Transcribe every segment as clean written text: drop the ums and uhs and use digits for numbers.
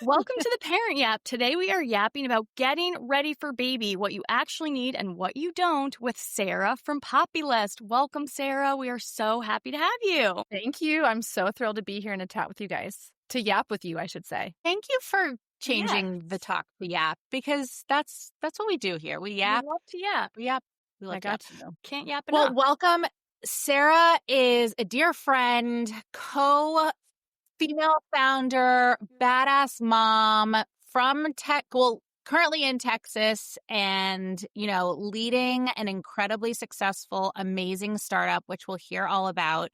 Welcome to the Parent Yap. Today we are yapping about getting ready for baby, what you actually need and what you don't, with Sarah from Poppylist. Welcome, Sarah. We are so happy to have you. Thank you. I'm so thrilled to be here and to chat with you guys. To yap with you, I should say. Thank you for changing the talk to yap, because that's what we do here. We yap. We love to yap. We yap. We I like got yap. you. Can't yap enough. Well, welcome. Sarah is a dear friend, co-female founder, badass mom from currently in Texas, and, leading an incredibly successful, amazing startup, which we'll hear all about.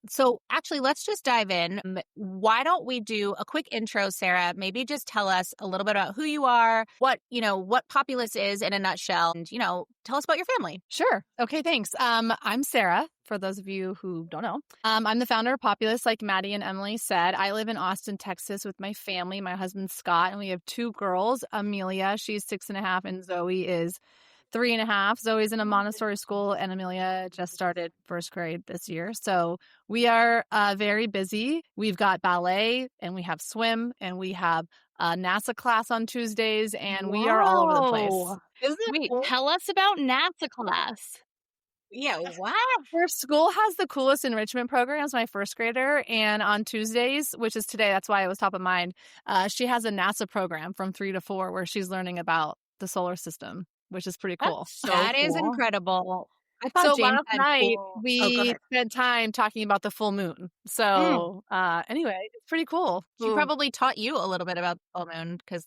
So actually, let's just dive in. Why don't we do a quick intro, Sarah? Maybe just tell us a little bit about who you are, what Poppylist is in a nutshell, and, tell us about your family. Sure. Okay, thanks. I'm Sarah, for those of you who don't know. I'm the founder of Poppylist, like Maddie and Emily said. I live in Austin, Texas with my family, my husband, Scott, and we have two girls, Amelia, she's 6.5, and Zoe is 3.5. Zoe's in a Montessori school, and Amelia just started first grade this year. So we are very busy. We've got ballet, and we have swim, and we have a NASA class on Tuesdays, and we are all over the place. Isn't it cool? Tell us about NASA class. Yeah, wow. Her school has the coolest enrichment programs, my first grader. And on Tuesdays, which is today, that's why it was top of mind, she has a NASA program from 3 to 4 where she's learning about the solar system, which is pretty cool. That is incredible. I thought So James last had night, cool- we spent time talking about the full moon. So anyway, it's pretty cool. She probably taught you a little bit about the full moon, because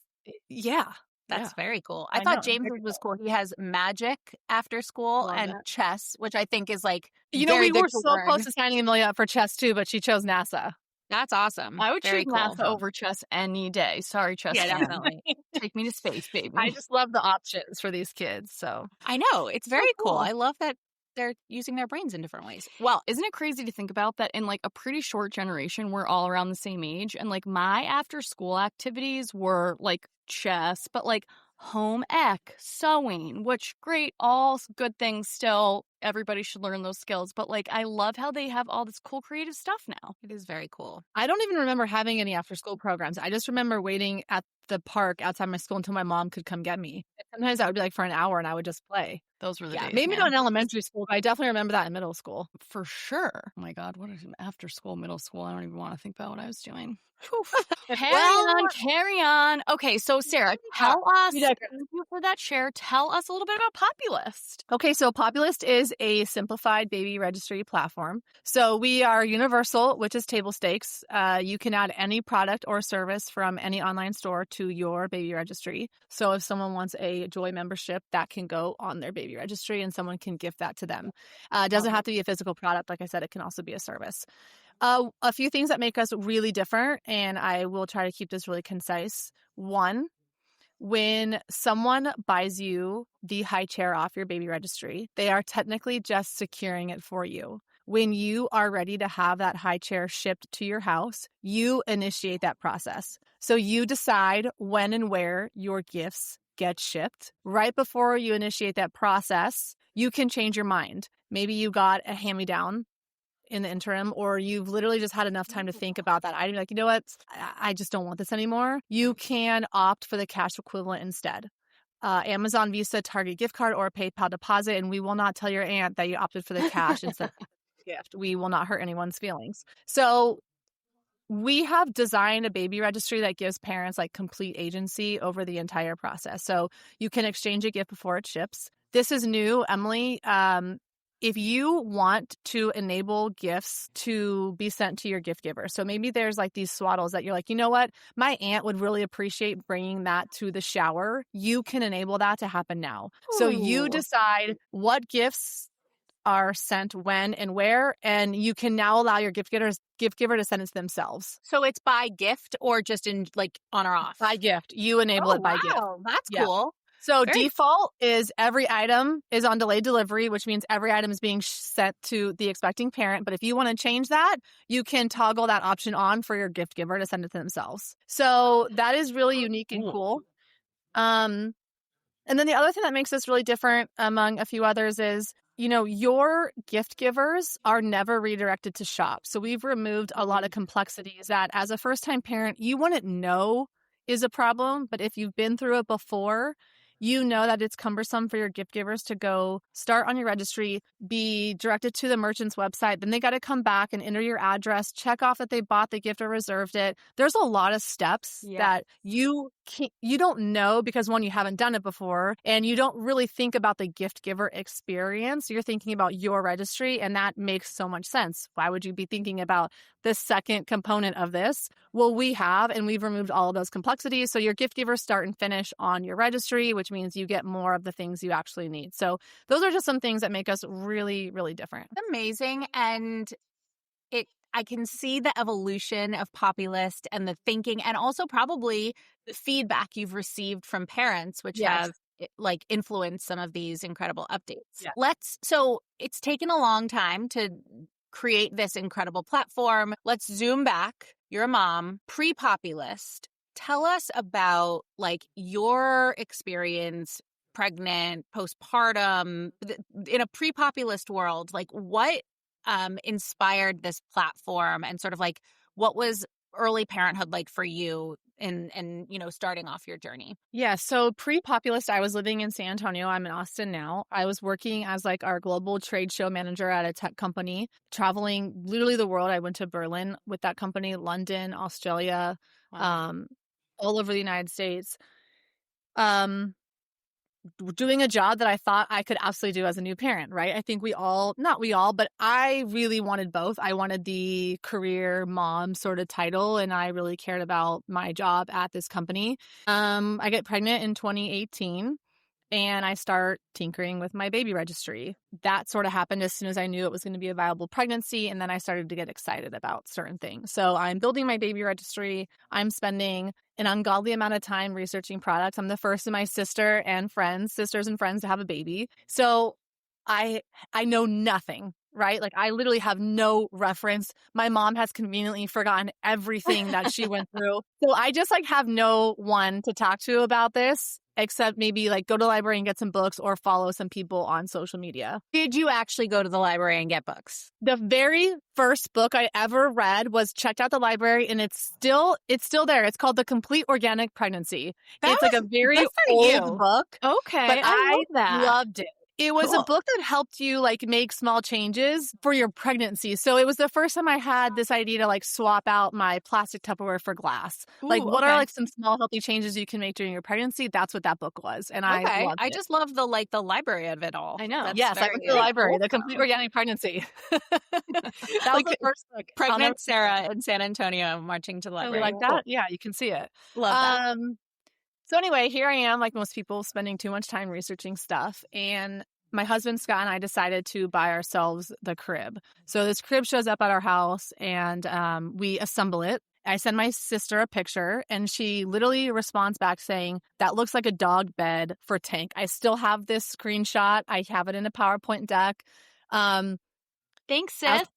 Yeah. that's very cool. I I thought know, James very was cool. He has magic after school Love and that. chess, which I think is like We very good were to so learn. close to signing Amelia up for chess too, but she chose NASA. That's awesome. I would Very choose cool. NASA over chess any day. Sorry, chess. Yeah, fan. definitely. Take me to space, baby. I just love the options for these kids. So I know. It's very cool. cool. I love that they're using their brains in different ways. Well, isn't it crazy to think about that in like a pretty short generation, we're all around the same age, and like my after school activities were like chess, but like home ec, sewing, which great, all good things still. Everybody should learn those skills, but like I love how they have all this cool creative stuff now. It is very cool. I don't even remember having any after school programs. I just remember waiting at the park outside my school until my mom could come get me. Sometimes that would be like for an hour and I would just play. Those were the days. Maybe man. not in elementary school, but I definitely remember that in middle school. For sure. Oh my God, what is after school, middle school? I don't even want to think about what I was doing. Carry on. Okay, so Sarah, tell us, thank you for that share. Tell us a little bit about Poppylist. Okay, so Poppylist is a simplified baby registry platform. So we are universal, which is table stakes. You can add any product or service from any online store to your baby registry. So if someone wants a Joy membership, that can go on their baby registry and someone can gift that to them. It doesn't have to be a physical product. Like I said, it can also be a service. A few things that make us really different, and I will try to keep this really concise. One, when someone buys you the high chair off your baby registry, they are technically just securing it for you. When you are ready to have that high chair shipped to your house, you initiate that process. So you decide when and where your gifts get shipped. Right before you initiate that process, you can change your mind. Maybe you got a hand-me-down in the interim, or you've literally just had enough time to think about that item. You're like, you know what? I just don't want this anymore. You can opt for the cash equivalent instead. Amazon, Visa, Target gift card, or PayPal deposit. And we will not tell your aunt that you opted for the cash instead of the gift. We will not hurt anyone's feelings. So we have designed a baby registry that gives parents like complete agency over the entire process. So you can exchange a gift before it ships. This is new, Emily. If you want to enable gifts to be sent to your gift giver, so maybe there's like these swaddles that you're like, you know what, my aunt would really appreciate bringing that to the shower. You can enable that to happen now. Ooh. So you decide what gifts are sent when and where, and you can now allow your gift giver to send it to themselves. So it's by gift or just in like on or off? By gift. You enable it by gift. That's cool. So default is every item is on delayed delivery, which means every item is being sent to the expecting parent. But if you want to change that, you can toggle that option on for your gift giver to send it to themselves. So that is really unique and cool. And then the other thing that makes us really different among a few others is your gift givers are never redirected to shop. So we've removed a lot of complexities that as a first-time parent, you wouldn't know is a problem. But if you've been through it before, you know that it's cumbersome for your gift givers to go start on your registry, be directed to the merchant's website. Then they got to come back and enter your address, check off that they bought the gift or reserved it. There's a lot of steps that you don't know because, one, you haven't done it before, and you don't really think about the gift giver experience. You're thinking about your registry, and that makes so much sense. Why would you be thinking about the second component of this? Well, we've removed all of those complexities. So your gift givers start and finish on your registry, which means you get more of the things you actually need. So those are just some things that make us really, really different. Amazing. And I can see the evolution of Poppylist and the thinking, and also probably the feedback you've received from parents, which have influenced some of these incredible updates. Yeah. So it's taken a long time to create this incredible platform. Let's zoom back. You're a mom, pre-Poppylist. Tell us about your experience, pregnant, postpartum, in a pre-Poppylist world. What inspired this platform, and sort of what was early parenthood like for you and starting off your journey? Yeah, so pre-Poppylist, I was living in San Antonio. I'm in Austin now. I was working as our global trade show manager at a tech company, traveling literally the world. I went to Berlin with that company, London, Australia, all over the United States. Doing a job that I thought I could absolutely do as a new parent, right? I think not we all, but I really wanted both. I wanted the career mom sort of title, and I really cared about my job at this company. I get pregnant in 2018, and I start tinkering with my baby registry. That sort of happened as soon as I knew it was going to be a viable pregnancy, and then I started to get excited about certain things. So I'm building my baby registry. I'm spending an ungodly amount of time researching products. I'm the first of my sisters and friends to have a baby. So I know nothing, right? I literally have no reference. My mom has conveniently forgotten everything that she went through. So I just have no one to talk to about this, except maybe go to the library and get some books or follow some people on social media. Did you actually go to the library and get books? The very first book I ever read was checked out the library, and it's still there. It's called The Complete Organic Pregnancy. It's a very old book. Okay, but I love that. Loved it. It was a book that helped you make small changes for your pregnancy. So it was the first time I had this idea to swap out my plastic Tupperware for glass. What are some small healthy changes you can make during your pregnancy? That's what that book was. And I loved it. I just love the library of it all. I know. That's yes, I went to the library. The Complete Organic Pregnancy. That was the first book. Pregnant Sarah in San Antonio marching to the library. Like that? Yeah, you can see it. Love that. So anyway, here I am, like most people, spending too much time researching stuff. And my husband, Scott, and I decided to buy ourselves the crib. So this crib shows up at our house, and we assemble it. I send my sister a picture, and she literally responds back saying, "That looks like a dog bed for Tank." I still have this screenshot. I have it in a PowerPoint deck. Thanks, sis.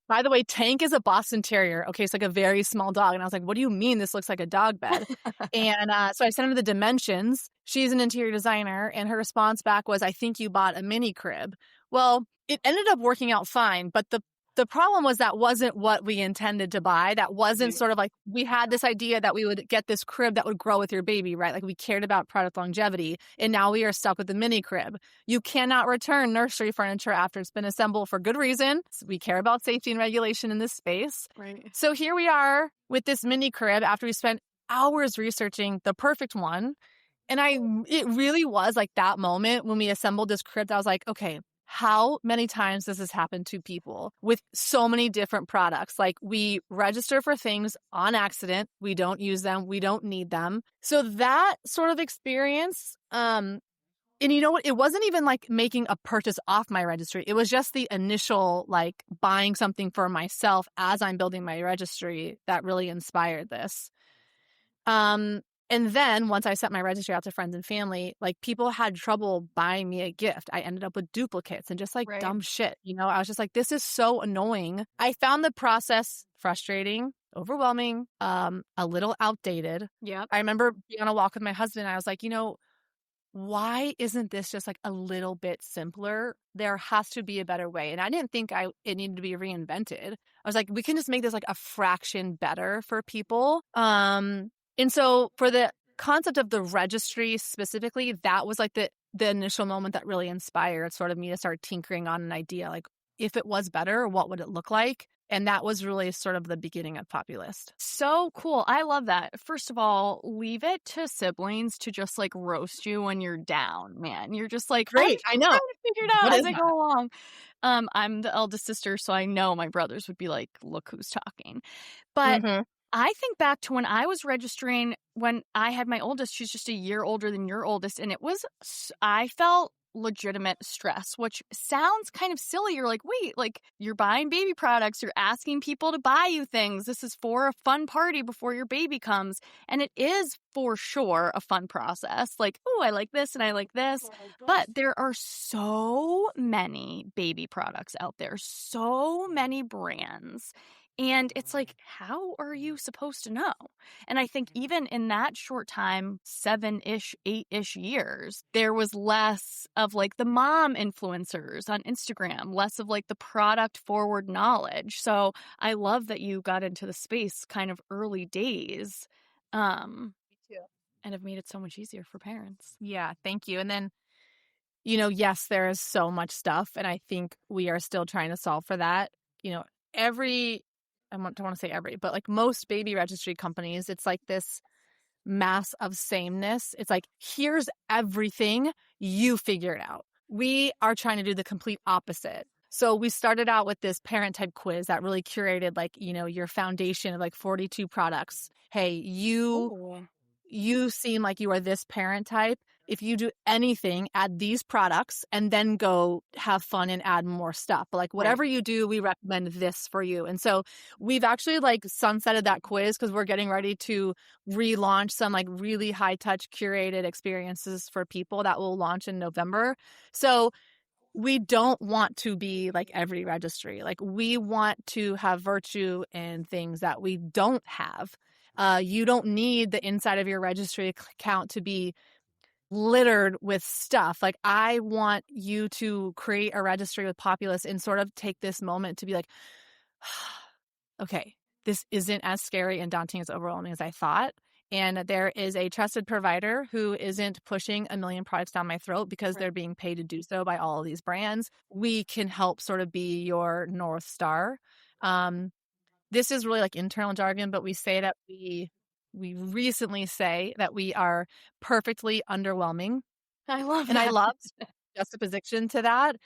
By the way, Tank is a Boston Terrier. Okay, it's a very small dog. And I was like, what do you mean this looks like a dog bed? And so I sent her the dimensions. She's an interior designer. And her response back was, "I think you bought a mini crib." Well, it ended up working out fine. But the problem was that wasn't what we intended to buy. That wasn't sort of we had this idea that we would get this crib that would grow with your baby, right? We cared about product longevity, and now we are stuck with the mini crib. You cannot return nursery furniture after it's been assembled for good reason. We care about safety and regulation in this space. Right. So here we are with this mini crib after we spent hours researching the perfect one. And it really was that moment when we assembled this crib that I was like, okay, how many times does this happen to people with so many different products? We register for things on accident. We don't use them. We don't need them. So that sort of experience, and you know what? It wasn't even making a purchase off my registry. It was just the initial buying something for myself as I'm building my registry that really inspired this. And then once I sent my registry out to friends and family, people had trouble buying me a gift. I ended up with duplicates and just dumb shit. I was just this is so annoying. I found the process frustrating, overwhelming, a little outdated. Yeah. I remember being on a walk with my husband. And I was like, why isn't this just like a little bit simpler? There has to be a better way. And I didn't think it needed to be reinvented. I was like, we can just make this like a fraction better for people. And so for the concept of the registry specifically, that was like the initial moment that really inspired sort of me to start tinkering on an idea. Like, if it was better, what would it look like? And that was really sort of the beginning of Poppylist. So cool. I love that. First of all, leave it to siblings to just like roast you when you're down, man. You're just like, Great. I know. Trying to figure it out What as is I that? go along. I'm the eldest sister, so I know my brothers would be like, look who's talking. But I think back to when I was registering when I had my oldest. She's just a year older than your oldest. And I felt legitimate stress, which sounds kind of silly. You're like, wait, like you're buying baby products, you're asking people to buy you things. This is for a fun party before your baby comes. And it is for sure a fun process. Like, oh, I like this and I like this. But there are so many baby products out there, so many brands. And it's like, how are you supposed to know? And I think even in that short time, 7-ish, 8-ish years, there was less of like the mom influencers on Instagram, less of like the product forward knowledge. So I love that you got into the space kind of early days. And have made it so much easier for parents. Yeah, thank you. And then, yes, there is so much stuff. And I think we are still trying to solve for that. I don't want to say every, but like most baby registry companies, it's like this mass of sameness. It's like, here's everything, you figure it out. We are trying to do the complete opposite. So we started out with this parent type quiz that really curated like, your foundation of like 42 products. Hey, you seem like you are this parent type. If you do anything, add these products and then go have fun and add more stuff. But like whatever you do, we recommend this for you. And so we've actually like sunsetted that quiz because we're getting ready to relaunch some like really high touch curated experiences for people that will launch in November. So we don't want to be like every registry. Like we want to have virtue in things that we don't have. You don't need the inside of your registry account to be littered with stuff. Like I want you to create a registry with Poppylist and sort of take this moment to be like, okay, this isn't as scary and daunting as overwhelming as I thought. And there is a trusted provider who isn't pushing a million products down my throat because they're being paid to do so by all of these brands. We can help sort of be your North Star. This is really like internal jargon, but we say that we recently say that we are perfectly underwhelming. I love and that. I love juxtaposition to that.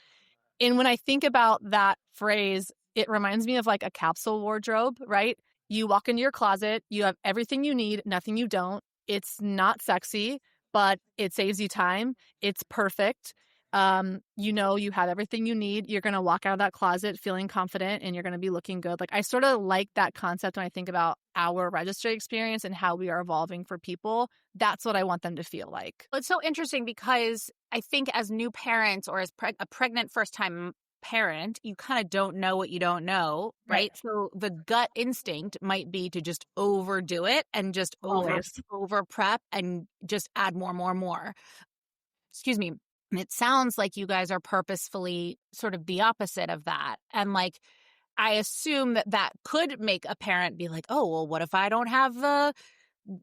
And when I think about that phrase, it reminds me of like a capsule wardrobe, right? You walk into your closet, you have everything you need, nothing you don't. It's not sexy, but it saves you time. It's perfect. You have everything you need. You're going to walk out of that closet feeling confident and you're going to be looking good. Like I sort of like that concept when I think about our registry experience and how we are evolving for people. That's what I want them to feel like. It's so interesting because I think as new parents or as a pregnant first-time parent, you kind of don't know what you don't know, right? So the gut instinct might be to just overdo it and just over prep and just add more. Excuse me. It sounds like you guys are purposefully sort of the opposite of that. And like, I assume that could make a parent be like, oh, well, what if I don't have the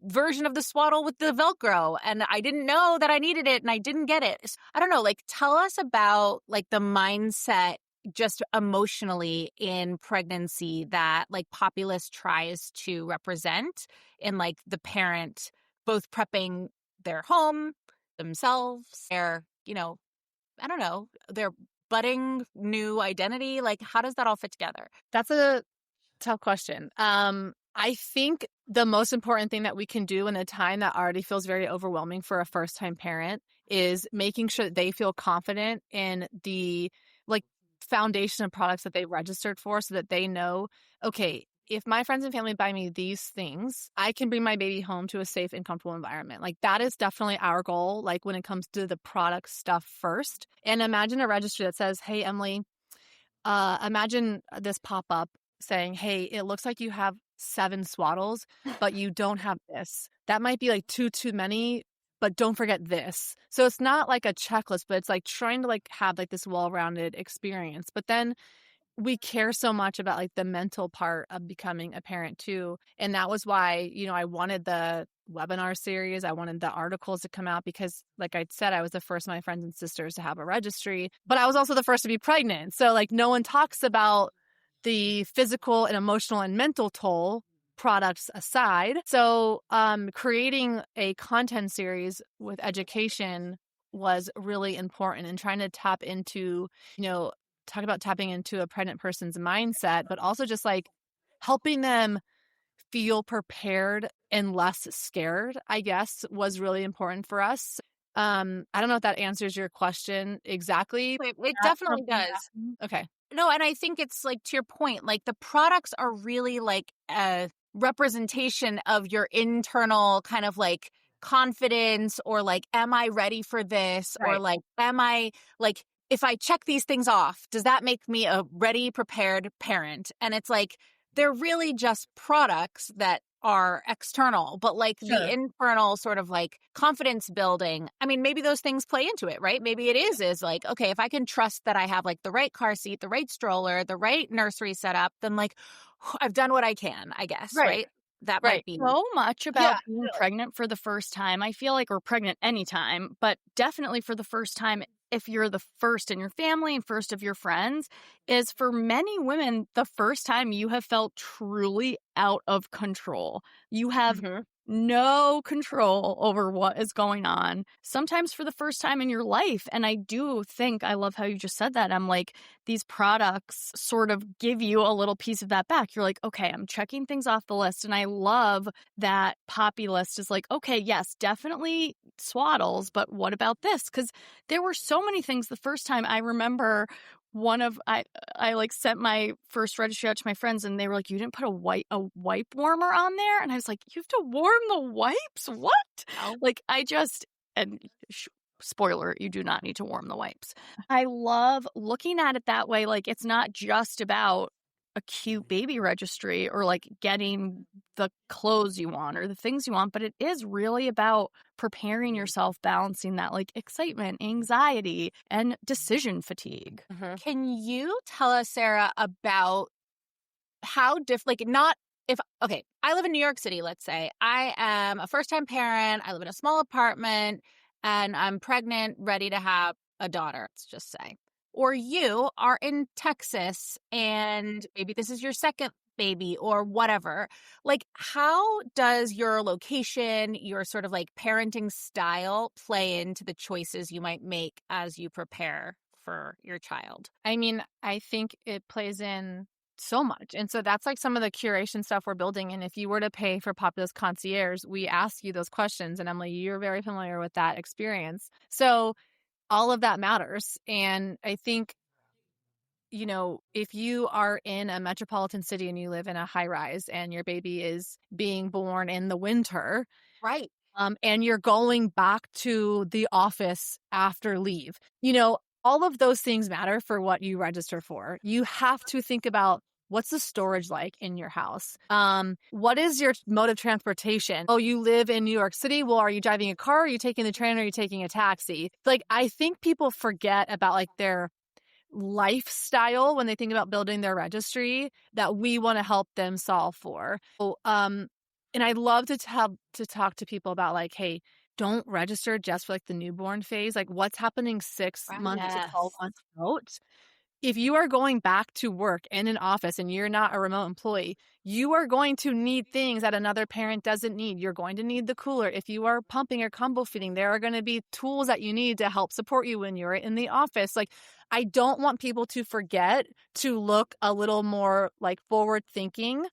version of the swaddle with the Velcro and I didn't know that I needed it and I didn't get it. I don't know, like tell us about like the mindset just emotionally in pregnancy that like Poppylist tries to represent in like the parent both prepping their home, themselves, their, I don't know, their budding new identity. Like how does that all fit together? That's a tough question. I think the most important thing that we can do in a time that already feels very overwhelming for a first-time parent is making sure that they feel confident in the like foundation of products that they registered for so that they know, okay, if my friends and family buy me these things, I can bring my baby home to a safe and comfortable environment. Like that is definitely our goal, like when it comes to the product stuff first. And imagine a registry that says, hey, Emily, imagine this pop-up saying, hey, it looks like you have 7 swaddles, but you don't have this. That might be like too many, but don't forget this. So it's not like a checklist, but it's like trying to like have like this well-rounded experience. But then we care so much about like the mental part of becoming a parent too. And that was why, I wanted the webinar series. I wanted the articles to come out because like I said, I was the first of my friends and sisters to have a registry, but I was also the first to be pregnant. So like no one talks about the physical and emotional and mental toll, products aside. So creating a content series with education was really important, and trying to tap into, talk about tapping into a pregnant person's mindset, but also just like helping them feel prepared and less scared, I guess, was really important for us. I don't know if that answers your question exactly. It definitely does. Okay. No, and I think it's like, to your point, like the products are really like a representation of your internal kind of like confidence, or like, am I ready for this? Or Right. like, am I like, if I check these things off, does that make me a ready, prepared parent? And it's like, they're really just products that are external, but like Sure. the internal sort of like confidence building. I mean, maybe those things play into it, right? Maybe it is like, okay, if I can trust that I have like the right car seat, the right stroller, the right nursery setup, then like I've done what I can, I guess, right? That might be. So much about being really. pregnant for the first time. I feel like we're pregnant anytime, but definitely for the first time, if you're the first in your family and first of your friends, is for many women, the first time you have felt truly out of control. You have no control over what is going on, sometimes for the first time in your life. And I do think, I love how you just said that. I'm like, these products sort of give you a little piece of that back. You're like, okay, I'm checking things off the list. And I love that Poppylist is like, okay, yes, definitely swaddles, but what about this? Because there were so many things the first time. I remember I like sent my first registry out to my friends, and they were like, you didn't put a wipe warmer on there? And I was like, you have to warm the wipes? What? Oh. Like, spoiler, you do not need to warm the wipes. I love looking at it that way. Like, it's not just about a cute baby registry or like getting the clothes you want or the things you want, but it is really about preparing yourself, balancing that like excitement, anxiety, and decision fatigue. Can you tell us, Sarah, about how different, like, not if, okay, I live in New York City, let's say. I am a first-time parent. I live in a small apartment, and I'm pregnant, ready to have a daughter, let's just say. Or you are in Texas, and maybe this is your second baby or whatever. Like, how does your location, your sort of like parenting style play into the choices you might make as you prepare for your child? I mean, I think it plays in so much. And so that's like some of the curation stuff we're building. And if you were to pay for Poppylist Concierge, we ask you those questions. And Emily, you're very familiar with that experience. So all of that matters. And I think, if you are in a metropolitan city and you live in a high rise and your baby is being born in the winter, Right. and you're going back to the office after leave, all of those things matter for what you register for. You have to think about, what's the storage like in your house? What is your mode of transportation? Oh, you live in New York City. Well, are you driving a car? Are you taking the train? Or are you taking a taxi? Like, I think people forget about like their lifestyle when they think about building their registry that we want to help them solve for. So, and I love to talk to people about like, hey, don't register just for like the newborn phase. Like, what's happening 6 months to 12 months out? If you are going back to work in an office and you're not a remote employee, you are going to need things that another parent doesn't need. You're going to need the cooler. If you are pumping or combo feeding, there are going to be tools that you need to help support you when you're in the office. Like, I don't want people to forget to look a little more like forward thinking.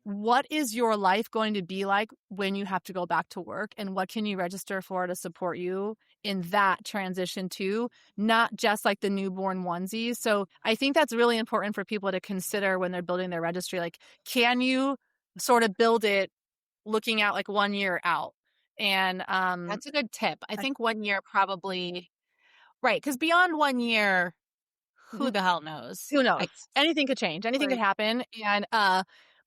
What is your life going to be like when you have to go back to work? And what can you register for to support you in that transition too? Not just like the newborn onesies. So I think that's really important for people to consider when they're building their registry. Like, can you sort of build it looking out like 1 year out? And That's a good tip. I think 1 year probably, right. Because beyond 1 year, who the hell knows? Who knows? Anything could change. Anything could happen. And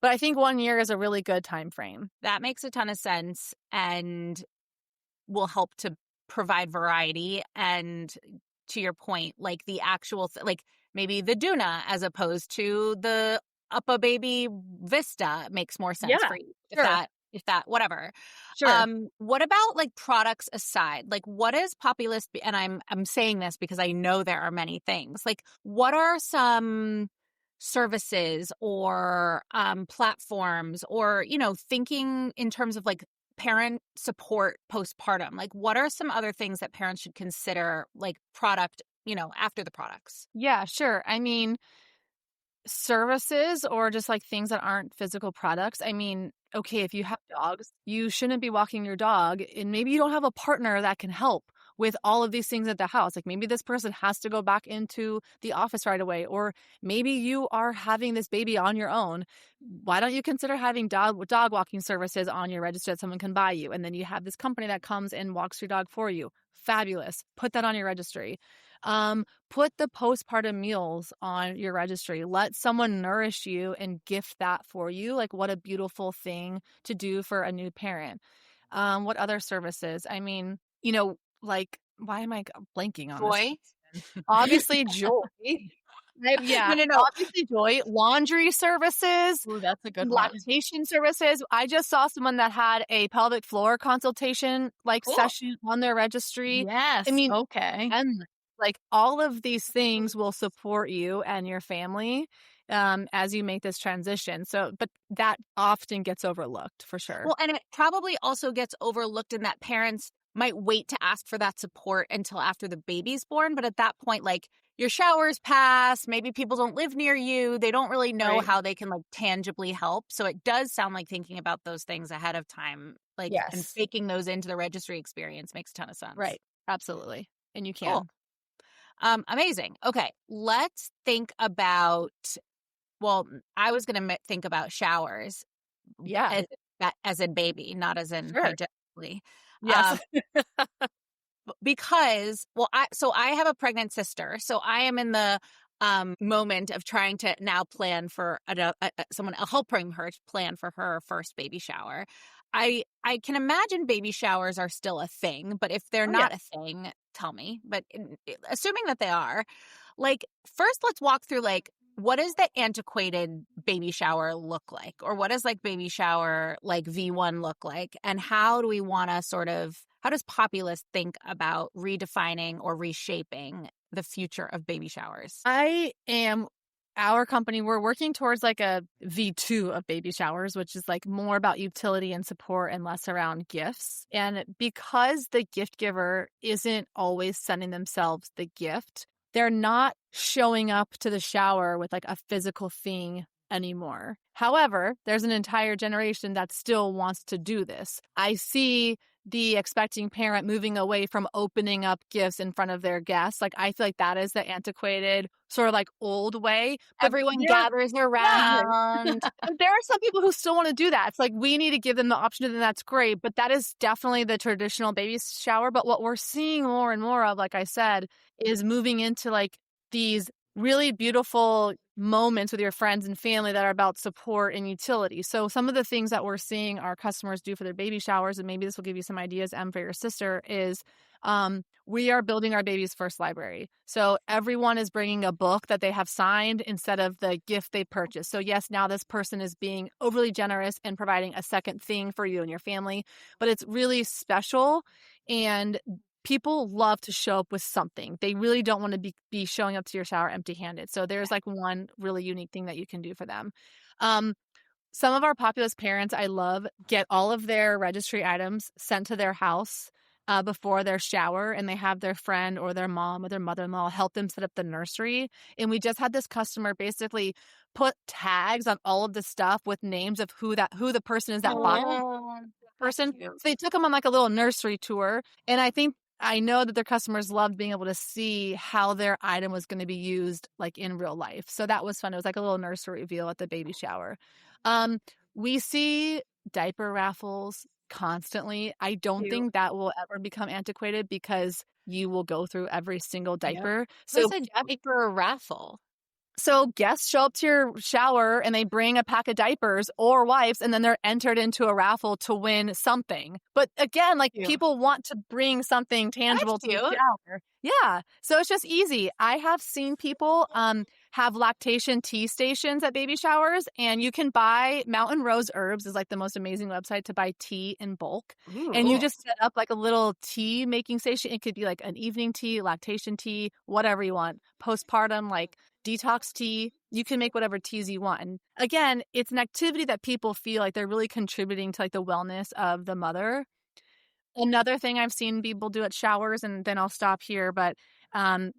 but I think 1 year is a really good time frame. That makes a ton of sense. And will help to provide variety. And to your point, like the actual, like maybe the Duna as opposed to the Uppa Baby Vista makes more sense Yeah, for you. sure. If that, whatever. Sure. What about like products aside? Like what is Poppylist? And I'm saying this because I know there are many things. Like what are some services or platforms or, thinking in terms of like parent support postpartum? Like what are some other things that parents should consider like product, after the products? Yeah, sure. I mean, services or just like things that aren't physical products. I mean, okay, if you have dogs, you shouldn't be walking your dog, and maybe you don't have a partner that can help with all of these things at the house. Like maybe this person has to go back into the office right away, or maybe you are having this baby on your own. Why don't you consider having dog walking services on your register that someone can buy you? And then you have this company that comes and walks your dog for you. Fabulous. Put that on your registry. Put the postpartum meals on your registry. Let someone nourish you and gift that for you. Like, what a beautiful thing to do for a new parent. What other services? I mean, like, why am I blanking on this? Joy? Obviously, joy. Yeah, No. obviously, joy. Laundry services, Ooh, that's a good one. lactation services. I just saw someone that had a pelvic floor consultation Cool. session on their registry. Yes. I mean, Okay. and like all of these things will support you and your family as you make this transition. So, but that often gets overlooked for sure. Well, and it probably also gets overlooked in that parents might wait to ask for that support until after the baby's born. But at that point, like your showers pass, maybe people don't live near you. They don't really know Right. how they can like tangibly help. So it does sound like thinking about those things ahead of time, like, and Yes. baking those into the registry experience makes a ton of sense. Right. Absolutely. And you can. Cool. Amazing. Okay. Let's think about, well, I was going to think about showers. Yeah. As in baby, not as in Sure. hygienically. Yes. Because, well, I have a pregnant sister, so I am in the moment of trying to now plan for someone helping her to plan for her first baby shower. I can imagine baby showers are still a thing, but if they're not a thing, tell me. But assuming that they are, like, first let's walk through like what does the antiquated baby shower look like, or what does like baby shower like V1 look like, and how do we want to how does Poppylist think about redefining or reshaping the future of baby showers? Our company, we're working towards like a V2 of baby showers, which is like more about utility and support and less around gifts. And because the gift giver isn't always sending themselves the gift, they're not showing up to the shower with like a physical thing anymore. However, there's an entire generation that still wants to do this. I see the expecting parent moving away from opening up gifts in front of their guests. Like, I feel like that is the antiquated, sort of like old way. But Everyone gathers around. there are some people who still want to do that. It's like, we need to give them the option, and that's great. But that is definitely the traditional baby shower. But what we're seeing more and more of, like I said, is moving into like these really beautiful moments with your friends and family that are about support and utility. So some of the things that we're seeing our customers do for their baby showers, and maybe this will give you some ideas, Em, for your sister, is we are building our baby's first library. So everyone is bringing a book that they have signed instead of the gift they purchased. So yes, now this person is being overly generous and providing a second thing for you and your family, but it's really special, and people love to show up with something. They really don't want to be showing up to your shower empty-handed. So there's like one really unique thing that you can do for them. Some of our Poppylist parents, I love, get all of their registry items sent to their house before their shower, and they have their friend or their mom or their mother-in-law help them set up the nursery. And we just had this customer basically put tags on all of the stuff with names of who the person is that bought person. So they took them on like a little nursery tour, and I know that their customers loved being able to see how their item was going to be used like in real life. So that was fun. It was like a little nursery reveal at the baby shower. We see diaper raffles constantly. I don't think that will ever become antiquated because you will go through every single diaper. So it's a diaper raffle. So guests show up to your shower and they bring a pack of diapers or wipes, and then they're entered into a raffle to win something. But again, like Cute. people want to bring something tangible to the cute. shower. Yeah. So it's just easy. I have seen people have lactation tea stations at baby showers, and you can buy Mountain Rose Herbs is like the most amazing website to buy tea in bulk. And you just set up like a little tea making station. It could be like an evening tea, lactation tea, whatever you want. Postpartum, like detox tea. You can make whatever teas you want. And again, it's an activity that people feel like they're really contributing to like the wellness of the mother. Another thing I've seen people do at showers, and then I'll stop here, but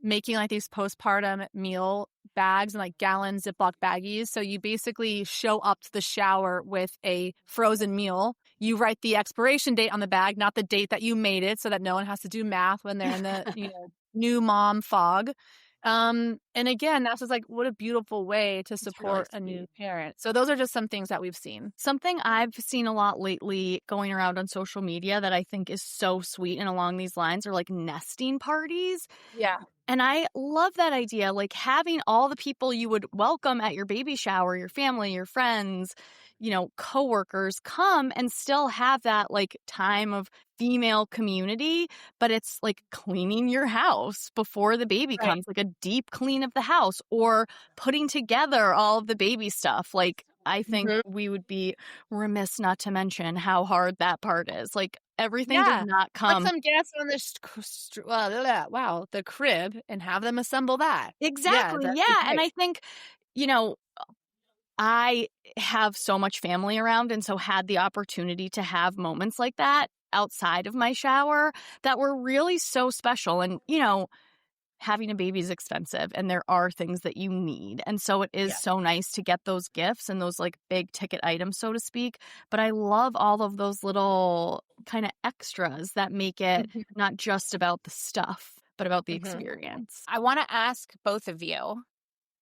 making like these postpartum meal bags and like gallon Ziploc baggies. So you basically show up to the shower with a frozen meal. You write the expiration date on the bag, not the date that you made it, so that no one has to do math when they're in the new mom fog. And again, that's just like, what a beautiful way to support a new parent. So those are just some things that we've seen. Something I've seen a lot lately going around on social media that I think is so sweet and along these lines are like nesting parties. Yeah. And I love that idea, like having all the people you would welcome at your baby shower, your family, your friends, coworkers come and still have that like time of female community, but it's like cleaning your house before the baby comes, like a deep clean of the house, or putting together all of the baby stuff. Like I think we would be remiss not to mention how hard that part is. Like everything does not come. Put some gas on the crib and have them assemble that. Exactly. Yeah. And I think, I have so much family around, and so had the opportunity to have moments like that outside of my shower that were really so special. And, having a baby is expensive, and there are things that you need. And so it is so nice to get those gifts and those like big ticket items, so to speak. But I love all of those little kind of extras that make it not just about the stuff, but about the experience. I want to ask both of you,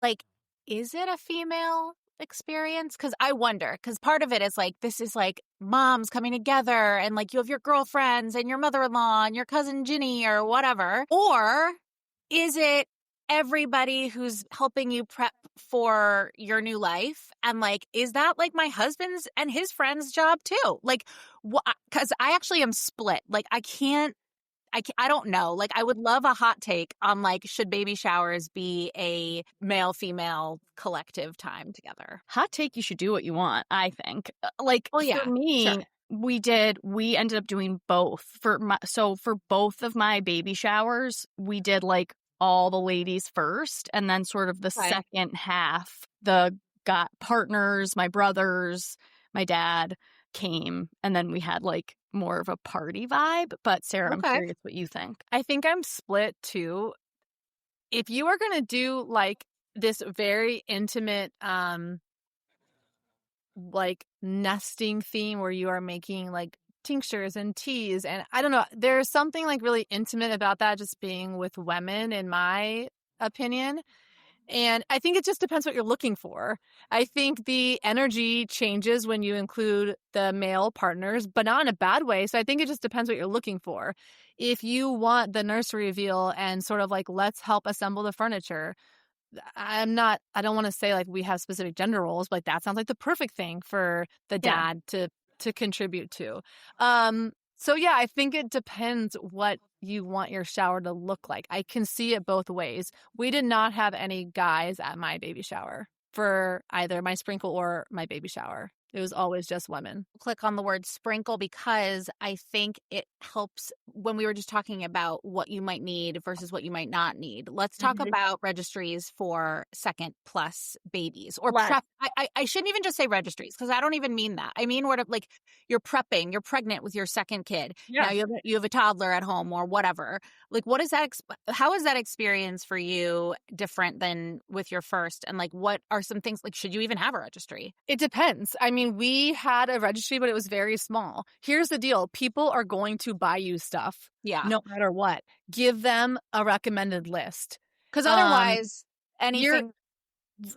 like, is it a female experience? Because I wonder, because part of it is like, this is like moms coming together, and like you have your girlfriends and your mother-in-law and your cousin Ginny or whatever. Or is it everybody who's helping you prep for your new life? And like, is that like my husband's and his friend's job too? Like, because I actually am split. Like, I don't know. Like, I would love a hot take on like, should baby showers be a male-female collective time together? Hot take, you should do what you want, I think. For me, sure. we ended up doing both. For both of my baby showers, we did like all the ladies first, and then sort of the second half, the got partners, my brothers, my dad came, and then we had like more of a party vibe. But Sarah, I'm curious what you think. I think I'm split too. If you are going to do like this very intimate like nesting theme where you are making like tinctures and teas, and I don't know, there's something like really intimate about that, just being with women, in my opinion. And I think it just depends what you're looking for. I think the energy changes when you include the male partners, but not in a bad way. So I think it just depends what you're looking for. If you want the nursery reveal and sort of like, let's help assemble the furniture, I don't want to say like we have specific gender roles, but that sounds like the perfect thing for the dad to contribute to. So yeah, I think it depends what you want your shower to look like. I can see it both ways. We did not have any guys at my baby shower for either my sprinkle or my baby shower. It was always just women. Click on the word sprinkle because I think it helps when we were just talking about what you might need versus what you might not need. Let's talk about registries for second plus babies or prep. I shouldn't even just say registries because I don't even mean that. I mean, like you're prepping, you're pregnant with your second kid. Yeah. Now you have a toddler at home or whatever. Like, what is that? How is that experience for you different than with your first? And like, what are some things like, should you even have a registry? It depends. I mean, we had a registry, but it was very small. Here's the deal. People are going to buy you stuff. Yeah. No matter what. Give them a recommended list. Because otherwise, anything...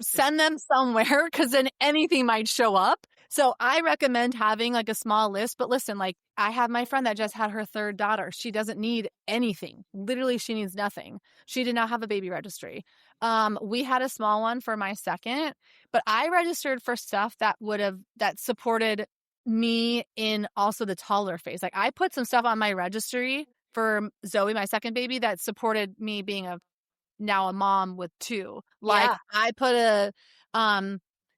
Send them somewhere because then anything might show up. So I recommend having like a small list, but listen, like I have my friend that just had her third daughter. She doesn't need anything. Literally, she needs nothing. She did not have a baby registry. We had a small one for my second, but I registered for stuff that supported me in also the toddler phase. Like I put some stuff on my registry for Zoe, my second baby, that supported me being now a mom with two. Like I put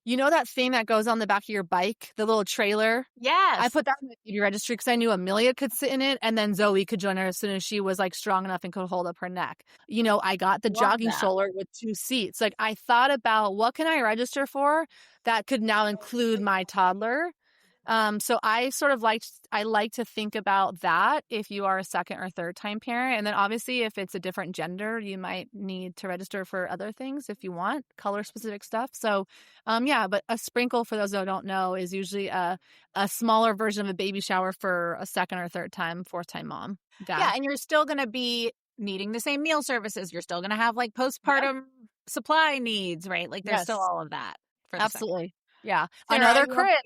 you know that thing that goes on the back of your bike, the little trailer? Yes. I put that in the baby registry because I knew Amelia could sit in it, and then Zoe could join her as soon as she was like strong enough and could hold up her neck. You know, I got the jogging stroller with 2 seats. Like I thought about what can I register for that could now include my toddler. So I sort of like to think about that if you are a second or third time parent. And then obviously if it's a different gender, you might need to register for other things if you want color specific stuff. So, but a sprinkle, for those that don't know, is usually a smaller version of a baby shower for a second or third time, fourth time mom. Dad. Yeah. And you're still going to be needing the same meal services. You're still going to have like postpartum supply needs, right? Like there's still all of that. Absolutely. Yeah. Sarah, Another crib.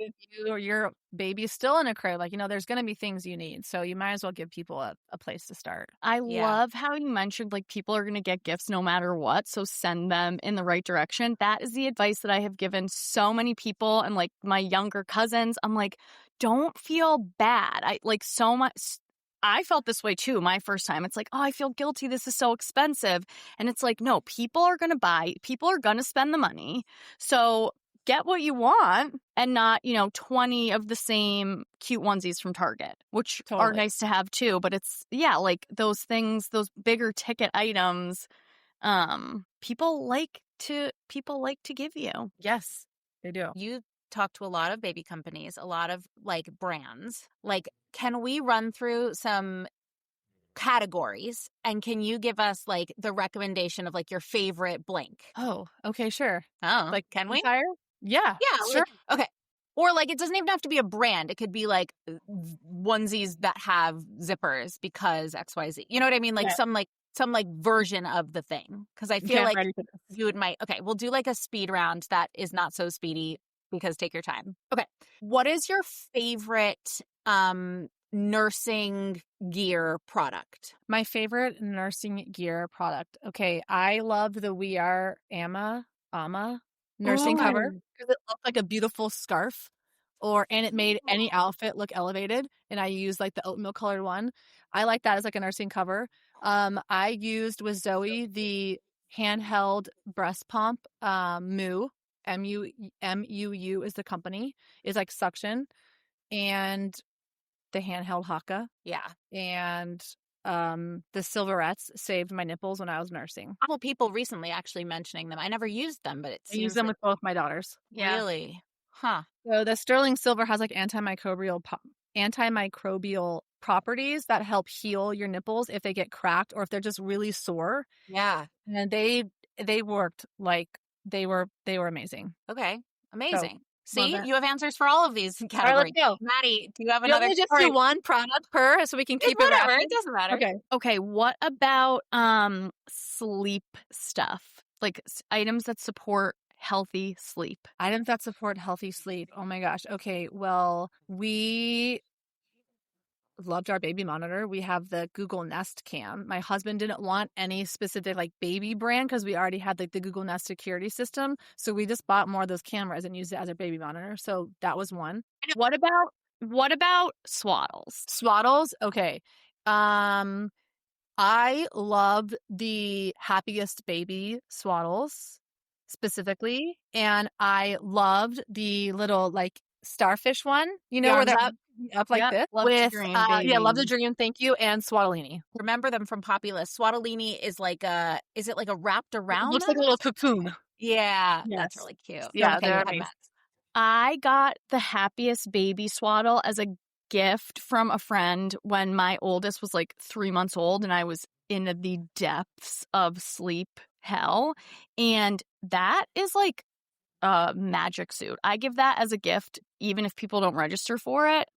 Your baby's still in a crib. Like, there's going to be things you need. So you might as well give people a place to start. I love how you mentioned like people are going to get gifts no matter what. So send them in the right direction. That is the advice that I have given so many people and like my younger cousins. I'm like, don't feel bad. I felt this way too my first time. It's like, oh, I feel guilty. This is so expensive. And it's like, no, people are going to buy. People are going to spend the money. So get what you want and not, 20 of the same cute onesies from Target, which are nice to have too. But it's, like those things, those bigger ticket items, people like to give you. Yes, they do. You talk to a lot of baby companies, a lot of like brands. Like, can we run through some categories and can you give us like the recommendation of like your favorite blank? Oh, okay, sure. Oh, like can we? Yeah, sure. Like, okay. Or like it doesn't even have to be a brand. It could be like onesies that have zippers because XYZ. You know what I mean? Like some version of the thing. Because I feel like you might. Okay, we'll do like a speed round that is not so speedy because take your time. Okay. What is your favorite nursing gear product? My favorite nursing gear product. Okay, I love the We Are Amma nursing cover because it looked like a beautiful scarf and it made any outfit look elevated. And I used like the oatmeal colored one. I like that as like a nursing cover. I used with Zoe the handheld breast pump, Moo, MUU is the company, is like suction, and the handheld Haka. Yeah. And the Silverettes saved my nipples when I was nursing. A couple people recently actually mentioning them. I never used them, but I use them with both my daughters. Yeah. Really? Huh. So the sterling silver has like antimicrobial properties that help heal your nipples if they get cracked or if they're just really sore. Yeah. And they worked like they were amazing. Okay. Amazing. So, see, you have answers for all of these categories. All right, Maddie, do you have another? You just do one product per so we can keep it whatever. It doesn't matter. Okay. What about sleep stuff? Like items that support healthy sleep. Items that support healthy sleep. Oh my gosh. Okay. Well, we loved our baby monitor. We have the Google Nest Cam. My husband didn't want any specific like baby brand because we already had like the Google Nest security system. So we just bought more of those cameras and used it as our baby monitor. So that was one. What about swaddles? Swaddles? Okay. I loved the Happiest Baby swaddles specifically. And I loved the little like starfish one, where they're up like this. Love to dream, baby. Love to dream. Thank you. And Swaddlini. Remember them from Poppylist. Swaddlini is like is it like a wrapped around? It looks like a little cocoon. Yeah. Yes. That's really cute. Yeah. Okay, They're amazing. I got the Happiest Baby swaddle as a gift from a friend when my oldest was like 3 months old and I was in the depths of sleep hell. And that is like a magic suit. I give that as a gift, even if people don't register for it.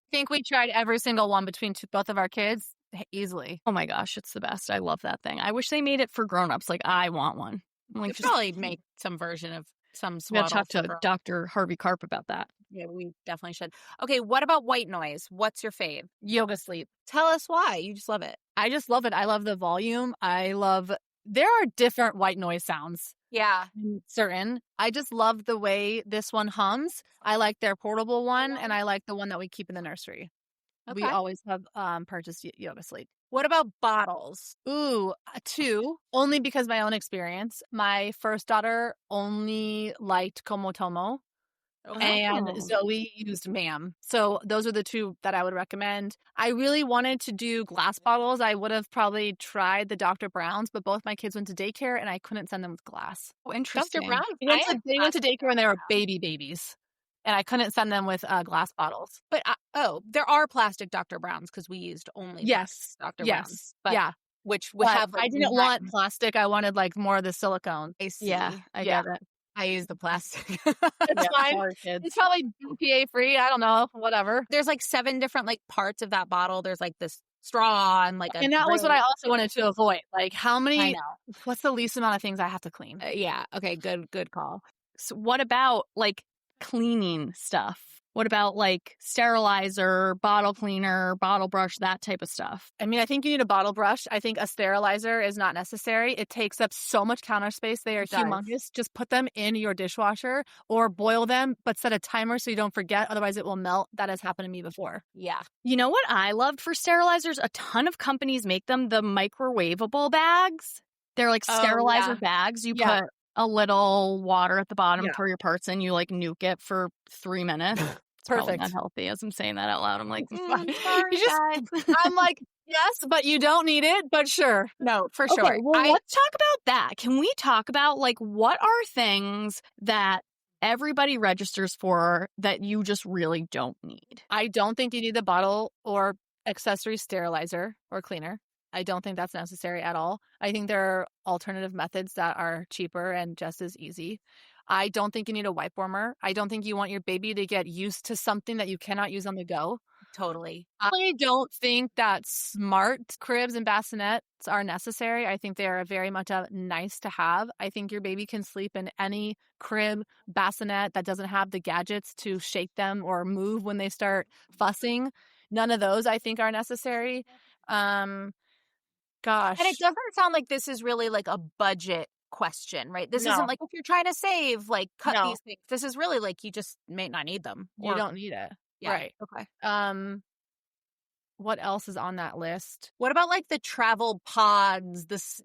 I think we tried every single one between both of our kids easily. Oh my gosh, it's the best. I love that thing. I wish they made it for grown-ups. Like, I want one. Like, probably make some version of some swaddle. Talk to Dr. Harvey Karp about that. Yeah, we definitely should. Okay, what about white noise? What's your fave? Yoga sleep. Tell us why. You just love it. I just love it. I love the volume. There are different white noise sounds. Yeah. Certain. I just love the way this one hums. I like their portable one, and I like the one that we keep in the nursery. Okay. We always have purchased Yoga Sleep. What about bottles? Ooh, 2. Only because my own experience. My first daughter only liked Komotomo. And Zoe used Ma'am. So those are the 2 that I would recommend. I really wanted to do glass bottles. I would have probably tried the Dr. Brown's, but both my kids went to daycare and I couldn't send them with glass. Oh, interesting. Dr. Brown? They went to daycare when they were babies. And I couldn't send them with glass bottles. But, there are plastic Dr. Browns because we used only Dr. Browns. But, yeah. Which would have I didn't want plastic. I wanted like more of the silicone. I see. Yeah, I get it. I use the plastic. It's fine. It's probably BPA free. I don't know. Whatever. There's like 7 different like parts of that bottle. There's like this straw and like and that was what I also wanted to avoid. Like how many? I know. What's the least amount of things I have to clean? Yeah. Okay. Good call. So what about like cleaning stuff? What about like sterilizer, bottle cleaner, bottle brush, that type of stuff? I mean, I think you need a bottle brush. I think a sterilizer is not necessary. It takes up so much counter space. They are humongous. Just put them in your dishwasher or boil them, but set a timer so you don't forget. Otherwise, it will melt. That has happened to me before. Yeah. You know what I loved for sterilizers? A ton of companies make them the microwavable bags. They're like sterilizer bags. You put a little water at the bottom for your parts and you like nuke it for 3 minutes. Perfect. Not healthy. As I'm saying that out loud, I'm like, sorry, I'm like, yes, but you don't need it. But sure, no, for sure. Okay, well, let's talk about that. Can we talk about like what are things that everybody registers for that you just really don't need? I don't think you need the bottle or accessory sterilizer or cleaner. I don't think that's necessary at all. I think there are alternative methods that are cheaper and just as easy. I don't think you need a wipe warmer. I don't think you want your baby to get used to something that you cannot use on the go. Totally. I don't think that smart cribs and bassinets are necessary. I think they are very much a nice to have. I think your baby can sleep in any crib, bassinet that doesn't have the gadgets to shake them or move when they start fussing. None of those I think are necessary. Gosh. And it doesn't sound like this is really like a budget question, right? This isn't like if you're trying to save, like cut these things. This is really like you just may not need them. You don't need it. Yeah. Right. Okay. What else is on that list? What about like the travel pods? This,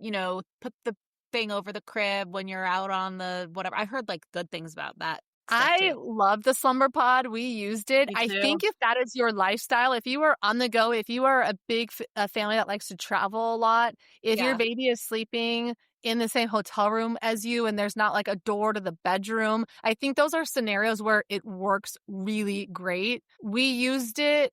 put the thing over the crib when you're out on the whatever. I heard like good things about that. I love the slumber pod. We used it. I think if that is your lifestyle, if you are on the go, if you are a big family that likes to travel a lot, if your baby is sleeping in the same hotel room as you and there's not like a door to the bedroom, I think those are scenarios where it works really great. We used it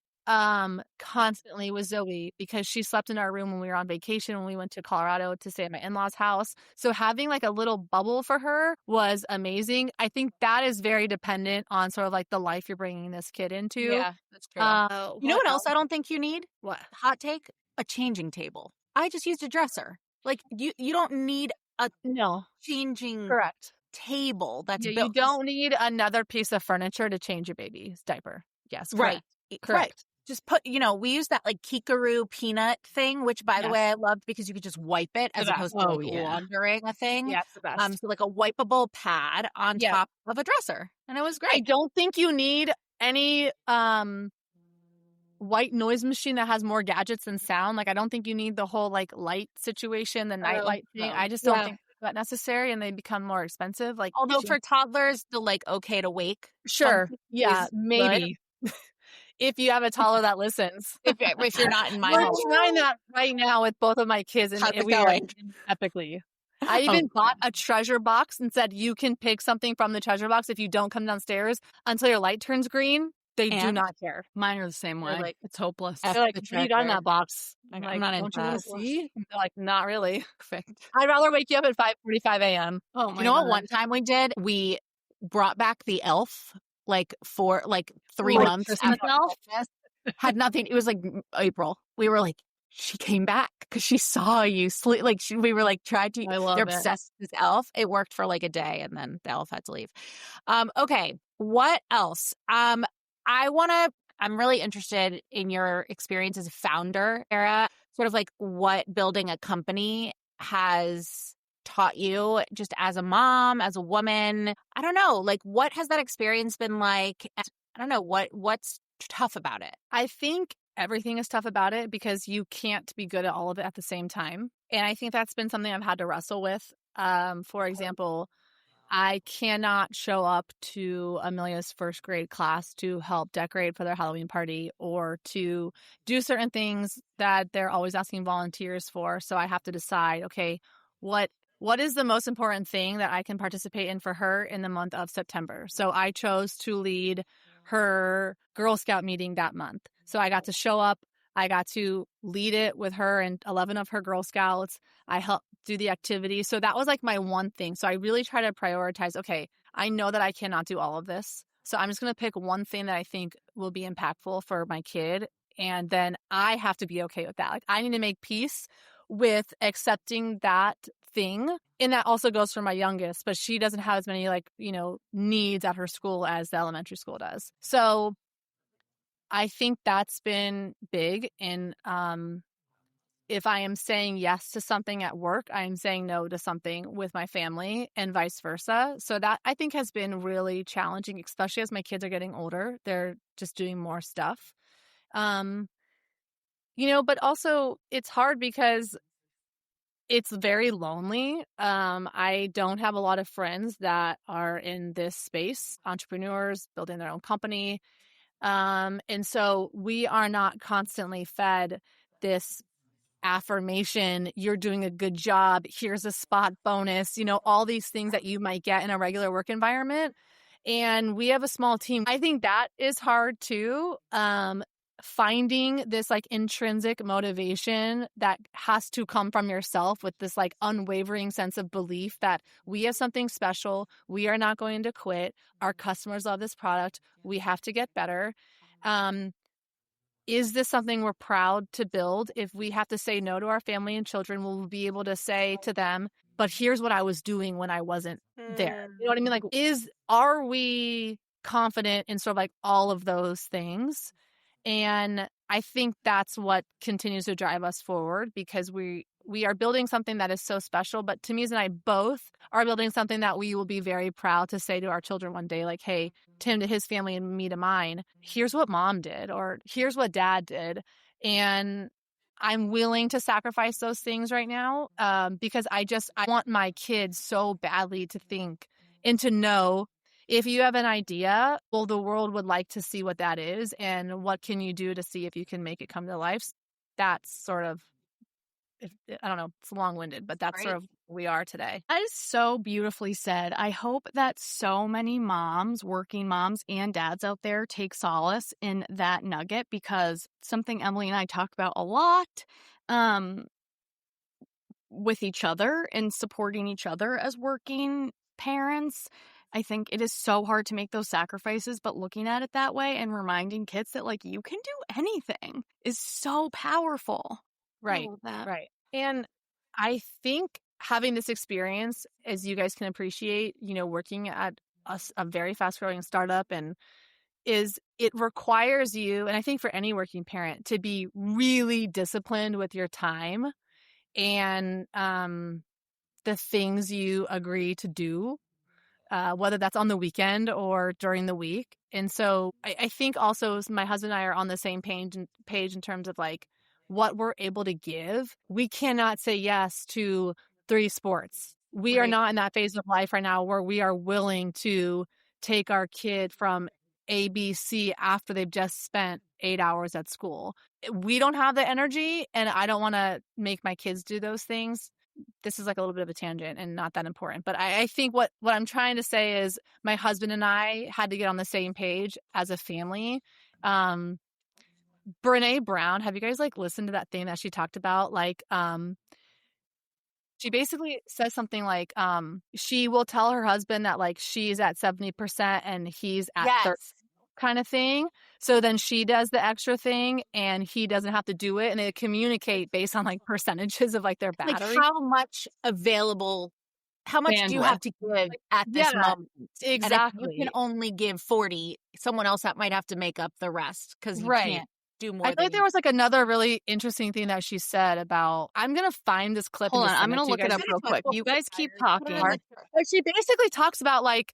constantly with Zoe because she slept in our room when we were on vacation when we went to Colorado to stay at my in-laws' house. So having like a little bubble for her was amazing. I think that is very dependent on sort of like the life you're bringing this kid into. Yeah, that's true. You know what else I don't think you need? What? Hot take? A changing table. I just used a dresser. Like you don't need a changing table that's built. You don't need another piece of furniture to change your baby's diaper. Yes, correct. Correct. Just put, we use that like Kikaru peanut thing, which by the way, I loved because you could just wipe it as opposed to laundering a thing. Yeah, it's the best. So like a wipeable pad on top of a dresser. And it was great. I don't think you need any white noise machine that has more gadgets than sound. Like I don't think you need the whole like light situation, the night light thing. I just don't think that necessary, and they become more expensive. Like although for toddlers, the like okay to wake. Sure. Yeah, maybe. If you have a toddler that listens. If you're not in my We're home. trying that right now with both of my kids. And we are epically. I even bought a treasure box and said you can pick something from the treasure box if you don't come downstairs until your light turns green. They do not care. Mine are the same way. Like, it's hopeless. They're like, what do you got in that box? I'm like, not don't you into want to see? They're like, not really. Perfect. I'd rather wake you up at 5:45 a.m. Oh, you know what? One time we did, we brought back the elf for 3 months. Christmas elf? Had nothing. It was like April. We were like, she came back because she saw you sleep. Like we were like tried to. I love they're it. obsessed with this elf. It worked for like a day, and then the elf had to leave. Okay, What else? I'm really interested in your experience as a founder, Sarah, sort of like what building a company has taught you just as a mom, as a woman. I don't know, like what has that experience been like? I don't know, what's tough about it? I think everything is tough about it because you can't be good at all of it at the same time. And I think that's been something I've had to wrestle with. For example, I cannot show up to Amelia's first grade class to help decorate for their Halloween party or to do certain things that they're always asking volunteers for. So I have to decide, okay, what is the most important thing that I can participate in for her in the month of September? So I chose to lead her Girl Scout meeting that month. So I got to show up. I got to lead it with her and 11 of her Girl Scouts. I helped do the activity. So that was like my one thing. So I really try to prioritize, okay, I know that I cannot do all of this. So I'm just going to pick one thing that I think will be impactful for my kid. And then I have to be okay with that. Like I need to make peace with accepting that thing. And that also goes for my youngest, but she doesn't have as many needs at her school as the elementary school does. So I think that's been big. And if I am saying yes to something at work, I am saying no to something with my family and vice versa. So that I think has been really challenging, especially as my kids are getting older. They're just doing more stuff. But also it's hard because it's very lonely. I don't have a lot of friends that are in this space, entrepreneurs building their own company. And so we are not constantly fed this affirmation, you're doing a good job, here's a spot bonus, all these things that you might get in a regular work environment. And we have a small team. I think that is hard too. Finding this like intrinsic motivation that has to come from yourself with this like unwavering sense of belief that we have something special. We are not going to quit. Our customers love this product. We have to get better. Is this something we're proud to build? If we have to say no to our family and children, we'll be able to say to them, but here's what I was doing when I wasn't there. You know what I mean? Like, are we confident in sort of like all of those things? And I think that's what continues to drive us forward because we are building something that is so special. But Tamiz and I both are building something that we will be very proud to say to our children one day, like, hey, Tim to his family and me to mine, here's what mom did, or here's what dad did. And I'm willing to sacrifice those things right now because I want my kids so badly to think and to know if you have an idea, well, the world would like to see what that is and what can you do to see if you can make it come to life. That's sort of, I don't know, it's long-winded, but that's sort of who we are today. That is so beautifully said. I hope that so many moms, working moms and dads out there take solace in that nugget because something Emily and I talk about a lot with each other and supporting each other as working parents. I think it is so hard to make those sacrifices, but looking at it that way and reminding kids that like you can do anything is so powerful. Right. Right. And I think having this experience, as you guys can appreciate, working at a very fast growing startup it requires you, and I think for any working parent, to be really disciplined with your time and the things you agree to do. Whether that's on the weekend or during the week. And so I think also my husband and I are on the same page in terms of like what we're able to give. We cannot say yes to 3 sports. We are not in that phase of life right now where we are willing to take our kid from ABC after they've just spent 8 hours at school. We don't have the energy and I don't want to make my kids do those things. This is like a little bit of a tangent and not that important. But I think what I'm trying to say is my husband and I had to get on the same page as a family. Brene Brown, have you guys like listened to that thing that she talked about? Like, she basically says something like, she will tell her husband that like she's at 70% and he's at 30 kind of thing. So then she does the extra thing and he doesn't have to do it. And they communicate based on like percentages of like their battery. Like how much available how much do you have to give at this yeah, moment? exactly. And if you can only give 40, someone else that might have to make up the rest because you Right. can't do more I feel like there was like another really interesting thing that she said about, I'm going to find this clip Hold and on, just I'm send gonna to you look it guys. up real quick. You guys keep talking. But she basically talks about like,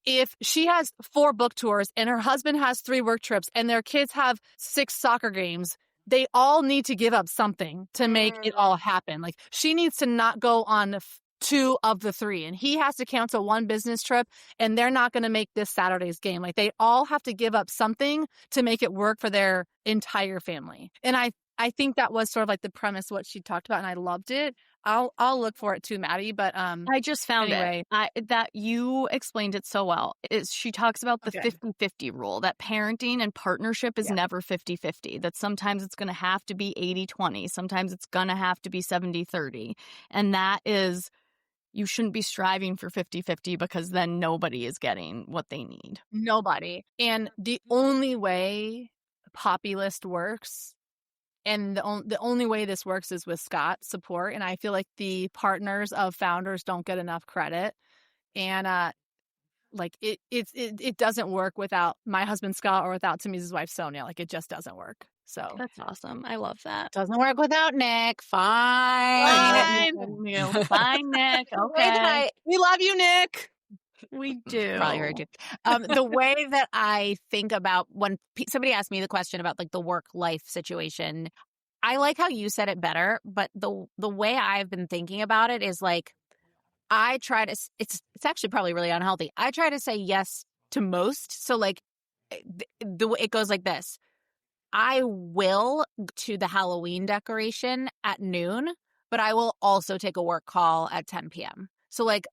if she has 4 book tours and her husband has 3 work trips and their kids have 6 soccer games, they all need to give up something to make it all happen. Like she needs to not go on 2 of the 3 and he has to cancel 1 business trip and they're not going to make this Saturday's game. Like they all have to give up something to make it work for their entire family. And I think that was sort of like the premise of what she talked about and I loved it. I'll look for it too, Maddie, but I just found anyway. that you explained it so well. She talks about the Okay. 50-50 rule, that parenting and partnership is never 50-50, that sometimes it's going to have to be 80-20, sometimes it's going to have to be 70-30. And that is, you shouldn't be striving for 50-50 because then nobody is getting what they need. Nobody. And the only way Poppylist works, and the only way this works is with Scott's support. And I feel like the partners of founders don't get enough credit. And like it doesn't work without my husband Scott or without Tamise's wife Sonia. Like it just doesn't work. So That's awesome. I love that. doesn't work without Nick. Fine. Fine, Nick. Okay. we love you, Nick. We do. Probably heard you. The way that I think about when somebody asked me the question about like the work-life situation, I like how you said it better, but the way I've been thinking about it is like I try to. It's actually probably really unhealthy. I try to say yes to most. So like it goes like this. I will to the Halloween decoration at noon, but I will also take a work call at 10 p.m. So like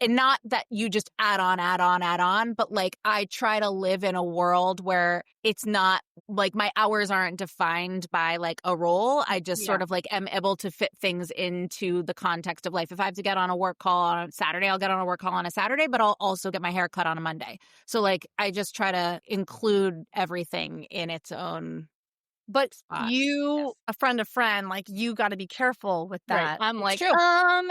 and not that you just add on, but like I try to live in a world where it's not like my hours aren't defined by like a role. I just sort of like am able to fit things into the context of life. If I have to get on a work call on a Saturday, I'll get on a work call on a Saturday, but I'll also get my hair cut on a Monday. So like I just try to include everything in its own. But you, a friend of friend, like you got to be careful with that. Right. I'm like, true.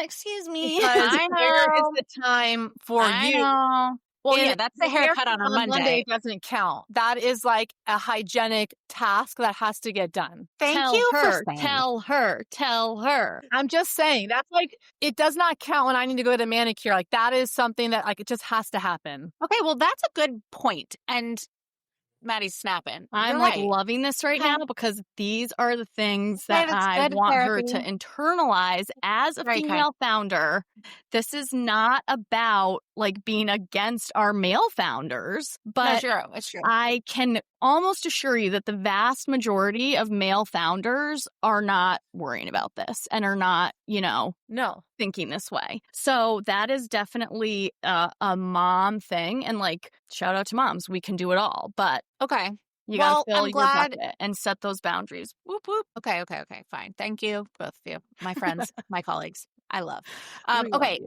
excuse me. Because I where is know. the time for you? Know. Well, And yeah, that's the haircut on a Monday. Doesn't count. That is like a hygienic task that has to get done. Thank you for saying. Tell her. I'm just saying that's like, it does not count when I need to go get a manicure. Like that is something that like it just has to happen. Okay, well, that's a good point. And Maddie's snapping. I'm You're like right. loving this right now because these are the things that that's I good want her therapy. to internalize as a female founder. This is not about like being against our male founders, but it's true. I can almost assure you that the vast majority of male founders are not worrying about this and are not, thinking this way. So that is definitely a mom thing. And like, shout out to moms. We can do it all. But okay. You got to fill your bucket and set those boundaries. Whoop, whoop. Okay. Fine. Thank you, both of you, my friends, my colleagues. I love. Okay.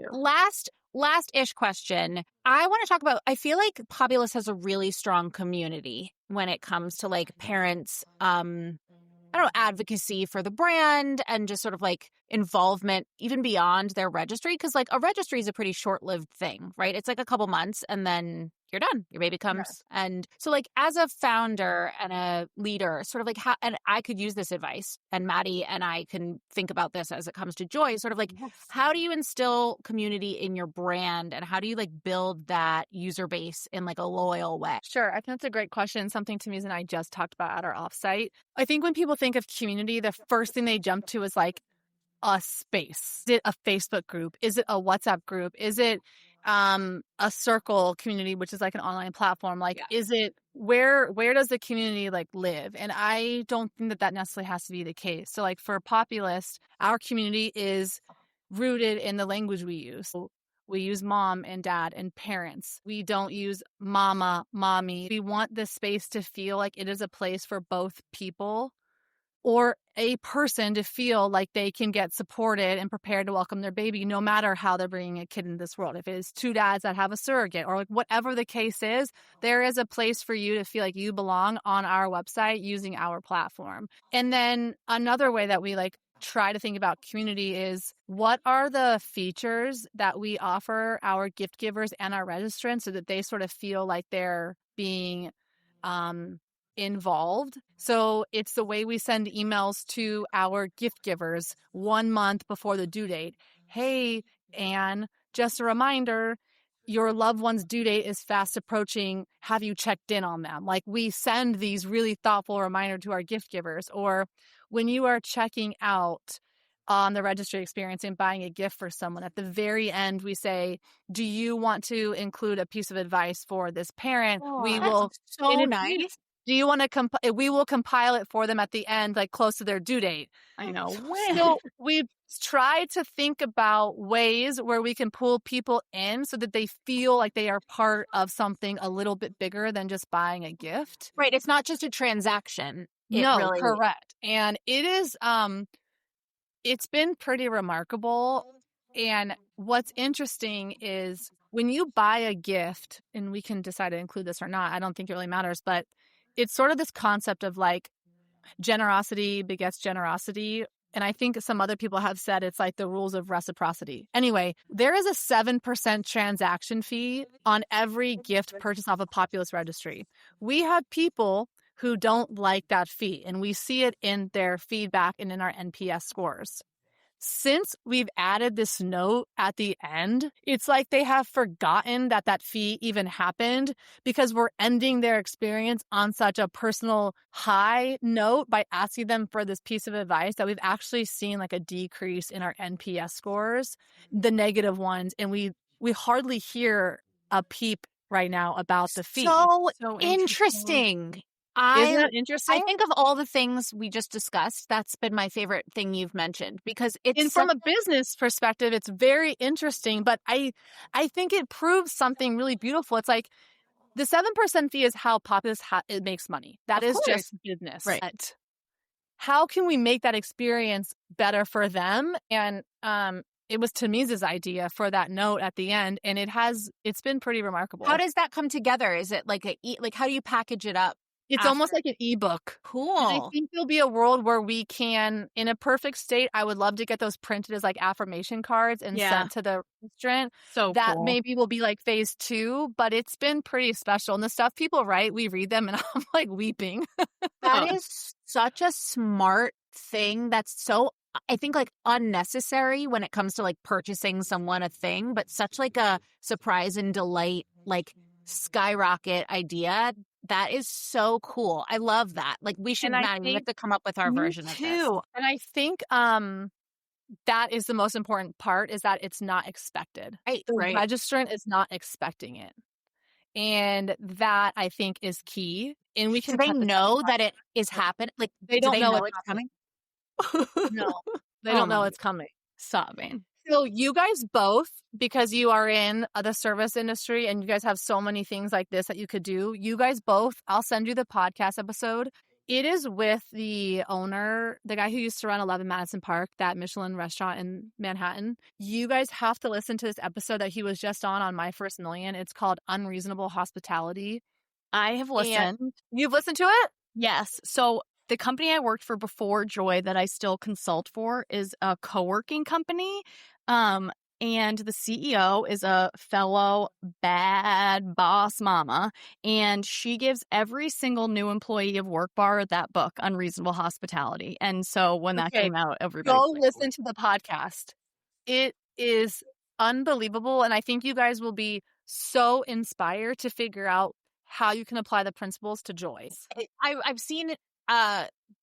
Last-ish question. I want to talk about, I feel like Poppylist has a really strong community when it comes to like parents, advocacy for the brand and just sort of like involvement even beyond their registry. Because like a registry is a pretty short-lived thing, right? It's like a couple months and then you're done. Your baby comes. Yeah. And so like as a founder and a leader, sort of like how, and I could use this advice and Maddie and I can think about this as it comes to joy, sort of like, how do you instill community in your brand and how do you like build that user base in like a loyal way? Sure. I think that's a great question. Something Tamise and I just talked about at our offsite. I think when people think of community, the first thing they jump to is like a space. Is it a Facebook group? Is it a WhatsApp group? Is it a circle community, which is like an online platform? Like, is it where does the community like live? And I don't think that necessarily has to be the case. So like for Poppylist, our community is rooted in the language we use. So we use mom and dad and parents. We don't use mama, mommy. We want the space to feel like it is a place for both people or a person to feel like they can get supported and prepared to welcome their baby, no matter how they're bringing a kid into this world. If it is 2 dads that have a surrogate or like whatever the case is, there is a place for you to feel like you belong on our website using our platform. And then another way that we like try to think about community is what are the features that we offer our gift givers and our registrants so that they sort of feel like they're being involved. So it's the way we send emails to our gift givers 1 month before the due date. Hey, Anne, just a reminder, your loved one's due date is fast approaching. Have you checked in on them? Like, we send these really thoughtful reminder to our gift givers. Or when you are checking out on the registry experience and buying a gift for someone, at the very end, we say, do you want to include a piece of advice for this parent? We will. So nice. Do you want to we will compile it for them at the end, like close to their due date. I know. So we've tried to think about ways where we can pull people in so that they feel like they are part of something a little bit bigger than just buying a gift. Right. It's not just a transaction. Correct. And it is, it's been pretty remarkable. And what's interesting is when you buy a gift, and we can decide to include this or not, I don't think it really matters, but it's sort of this concept of like generosity begets generosity. And I think some other people have said it's like the rules of reciprocity. Anyway, there is a 7% transaction fee on every gift purchased off a Poppylist registry. We have people who don't like that fee, and we see it in their feedback and in our NPS scores. Since we've added this note at the end, it's like they have forgotten that that fee even happened because we're ending their experience on such a personal high note by asking them for this piece of advice that we've actually seen like a decrease in our NPS scores, the negative ones, and we hardly hear a peep right now about the fee. So interesting. Isn't that interesting? I think of all the things we just discussed, that's been my favorite thing you've mentioned because it's and from a business perspective, it's very interesting, but I think it proves something really beautiful. It's like the 7% fee is how Poppylist it makes money. That is just business. Right. How can we make that experience better for them? And it was Tamise's idea for that note at the end, and it's been pretty remarkable. How does that come together? Is it like how do you package it up? It's almost like an ebook. Cool. And I think there'll be a world where we can, in a perfect state, I would love to get those printed as like affirmation cards and sent to the registrant. So that cool. maybe will be like phase 2, but it's been pretty special. And the stuff people write, we read them and I'm like weeping. That is such a smart thing. That's so, I think, like unnecessary when it comes to like purchasing someone a thing, but such like a surprise and delight, like skyrocket idea. That is so cool. I love that. Like we should not even have to come up with our version of this. And I think that is the most important part, is that it's not expected. Right. The registrant is not expecting it. And that I think is key. And we can Do they know that it is happening? Like they don't know it's coming? No. They don't know it's coming. Stop, man. So you guys both, because you are in the service industry and you guys have so many things like this that you could do, you guys both, I'll send you the podcast episode. It is with the owner, the guy who used to run 11 Madison Park, that Michelin restaurant in Manhattan. You guys have to listen to this episode that he was just on My First Million. It's called Unreasonable Hospitality. I have listened. And you've listened to it? Yes. So the company I worked for before Joy that I still consult for is a co-working company. And the CEO is a fellow bad boss mama. And she gives every single new employee of Work Bar that book, Unreasonable Hospitality. And so when that came out, everybody go listen to the podcast. It is unbelievable. And I think you guys will be so inspired to figure out how you can apply the principles to Joy. I've seen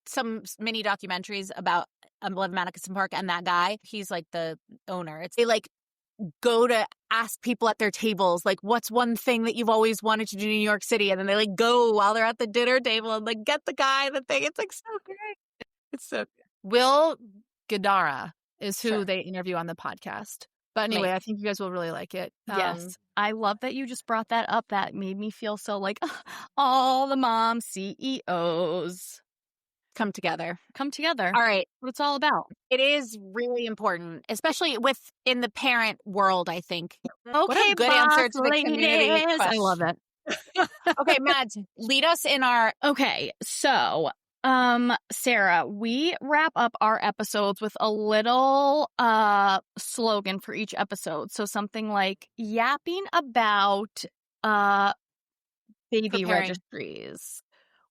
some mini documentaries about 11 Madison Park and that guy. He's like the owner. They like go to ask people at their tables, like, what's one thing that you've always wanted to do in New York City? And then they like go while they're at the dinner table and like get the guy the thing. It's like so great. It's so good. Will Gadara is who they interview on the podcast. But anyway, I think you guys will really like it. Yes. I love that you just brought that up. That made me feel so like all the mom CEOs come together. All right. What it's all about. It is really important, especially in the parent world, I think. Okay, what a good answer to the community question. I love it. Okay, Mads, lead us in our... Okay, so Sarah, we wrap up our episodes with a little slogan for each episode. So something like yapping about baby Preparing. registries,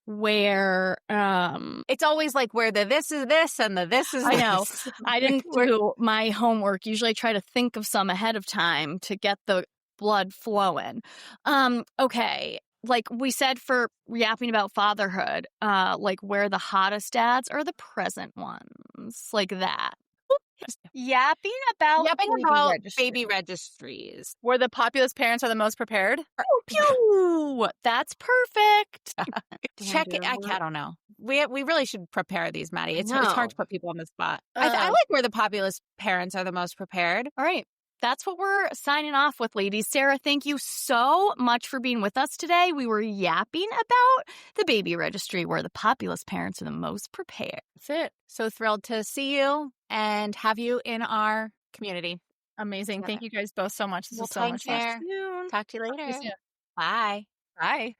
where It's always like where the this is this and the this is I know. this. I didn't do my homework. Usually I try to think of some ahead of time to get the blood flowing. Okay. Like we said for yapping about fatherhood, like where the hottest dads are the present ones. Like that. Yapping about baby registries. Where the populist parents are the most prepared. Pew! That's perfect. Check it. I don't know. We really should prepare these, Maddie. It's hard to put people on the spot. I like where the populist parents are the most prepared. All right. That's what we're signing off with, ladies. Sarah, thank you so much for being with us today. We were yapping about the baby registry where the populist parents are the most prepared. That's it. So thrilled to see you and have you in our community. Amazing. Thank you guys both so much. This was so take much care. fun. Talk to you later. soon. Bye. Bye.